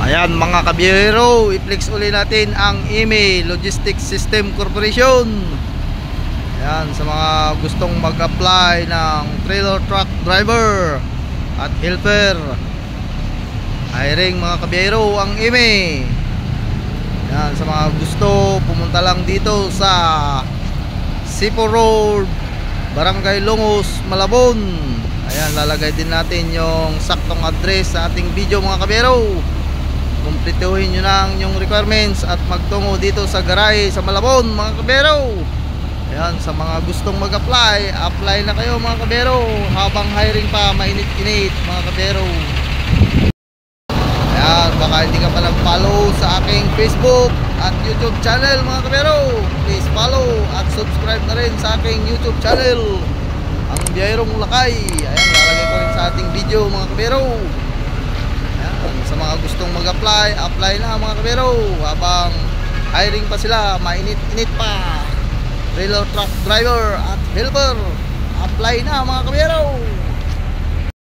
Ayan mga kabiyero, i-flex uli natin ang IME Logistics System Corporation. Ayan, sa mga gustong mag-apply ng trailer truck driver at helper, hiring mga kabiyero ang IME. Ayan, sa mga gusto, pumunta lang dito sa Sipo Road, Barangay Longos, Malabon. Ayan, lalagay din natin yung saktong address sa ating video mga kabiyero. Kumpletuhin nyo na yung requirements at magtungo dito sa garahe sa Malabon mga kabiyero. Ayan, sa mga gustong mag-apply, apply na kayo mga kabiyero habang hiring pa, mainit-init mga kabiyero. Ayan, baka hindi ka pa nag-follow sa aking Facebook at YouTube channel mga kabiyero, please follow at subscribe na rin sa aking YouTube channel, ang Biyahirong Lakay. Ayan, lalagay ko rin sa ating video mga kabiyero. Sa mga gustong mag-apply, apply na mga kabiyero habang hiring pa sila, mainit-init pa. Trailer truck driver at helper, apply na mga kabiyero.